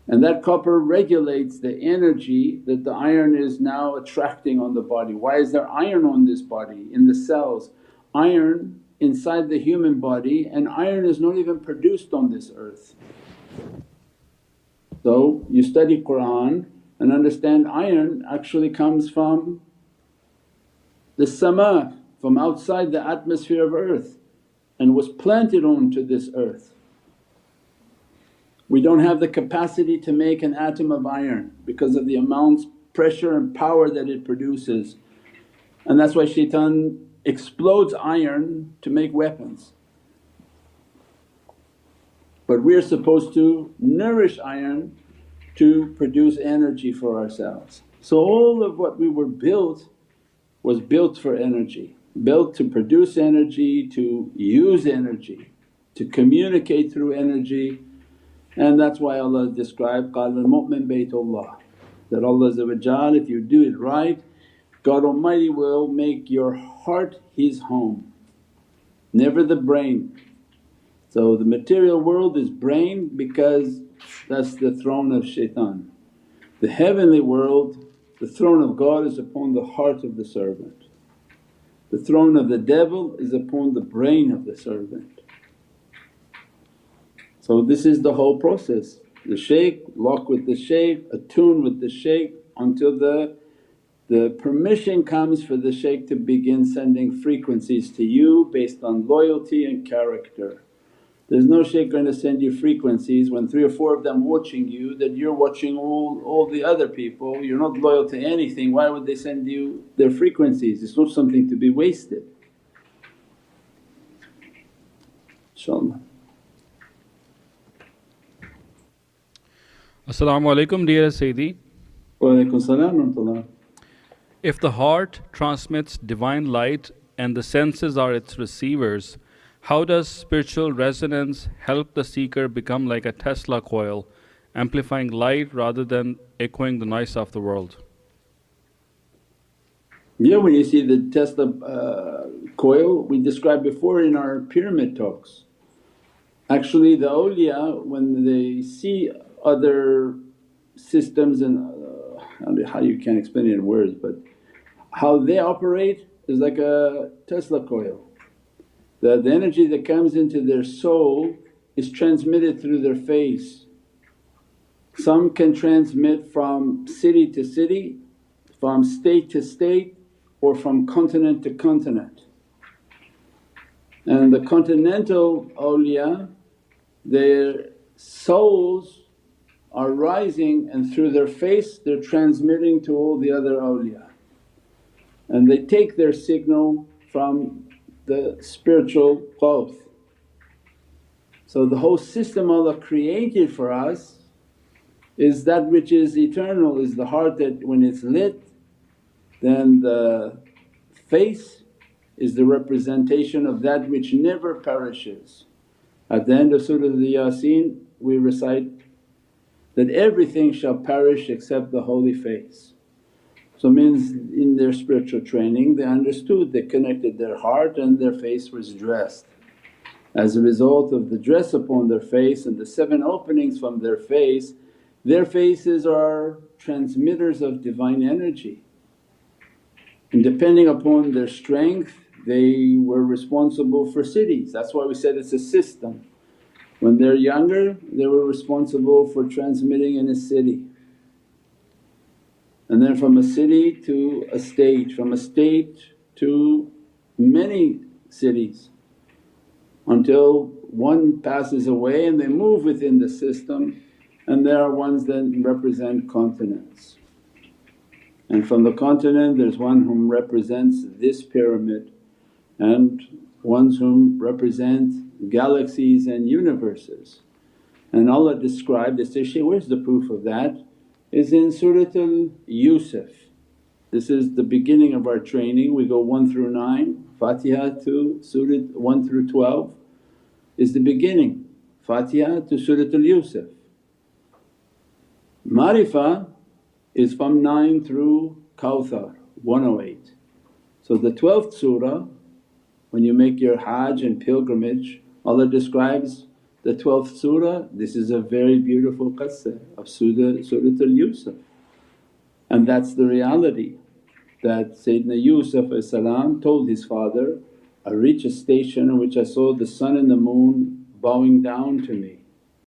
and that copper regulates the energy that the iron is now attracting on the body. Why is there iron on this body, in the cells? Iron inside the human body, and iron is not even produced on this earth. So you study Qur'an and understand iron actually comes from the sama, from outside the atmosphere of earth, and was planted onto this earth. We don't have the capacity to make an atom of iron because of the amounts, pressure and power that it produces, and that's why shaitan explodes iron to make weapons. But we're supposed to nourish iron to produce energy for ourselves. So all of what we were built was built for energy, built to produce energy, to use energy, to communicate through energy. And that's why Allah described, قَالَ الْمُؤْمِن بَيْتُ اللَّه, that Allah if you do it right, God Almighty will make your heart His home, never the brain. So the material world is brain because that's the throne of shaitan. The heavenly world, the throne of God is upon the heart of the servant. The throne of the devil is upon the brain of the servant. So this is the whole process. The shaykh, lock with the shaykh, attune with the shaykh until the permission comes for the shaykh to begin sending frequencies to you based on loyalty and character. There's no shaykh going to send you frequencies when 3 or 4 of them watching you, that you're watching all the other people, you're not loyal to anything. Why would they send you their frequencies? It's not something to be wasted, inshaAllah. As-salamu alaykum, dear Sayyidi. Wa alaykum salam wa rahmatullah. If the heart transmits divine light and the senses are its receivers, how does spiritual resonance help the seeker become like a Tesla coil, amplifying light rather than echoing the noise of the world? Yeah, when you see the Tesla coil we described before in our pyramid talks. Actually the awliya when they see other systems and how you can't explain it in words, but how they operate is like a Tesla coil. The energy that comes into their soul is transmitted through their face. Some can transmit from city to city, from state to state, or from continent to continent. And the continental awliya, their souls are rising and through their face they're transmitting to all the other awliya. And they take their signal from the spiritual growth. So the whole system Allah created for us is that which is eternal, is the heart that when it's lit then the face is the representation of that which never perishes. At the end of Surah Yasin we recite that everything shall perish except the holy face. So means in their spiritual training they understood, they connected their heart and their face was dressed. As a result of the dress upon their face and the 7 openings from their faces are transmitters of divine energy. And depending upon their strength they were responsible for cities, that's why we said it's a system. When they're younger they were responsible for transmitting in a city, and then from a city to a state, from a state to many cities until one passes away and they move within the system, and there are ones that represent continents. And from the continent there's one whom represents this pyramid, and ones whom represent galaxies and universes. And Allah described, they say, "Shaykh, where's the proof of that?" Is in Suratul Yusuf. This is the beginning of our training, we go 1 through 9, Fatiha to Surah 1 through 12 is the beginning, Fatiha to Suratul Yusuf. Marifah is from 9 through Kawthar 108. So the 12th surah when you make your hajj and pilgrimage, Allah describes the 12th surah, this is a very beautiful qissa of Suratul Yusuf. And that's the reality that Sayyidina Yusuf told his father, I reach a station in which I saw the sun and the moon bowing down to me.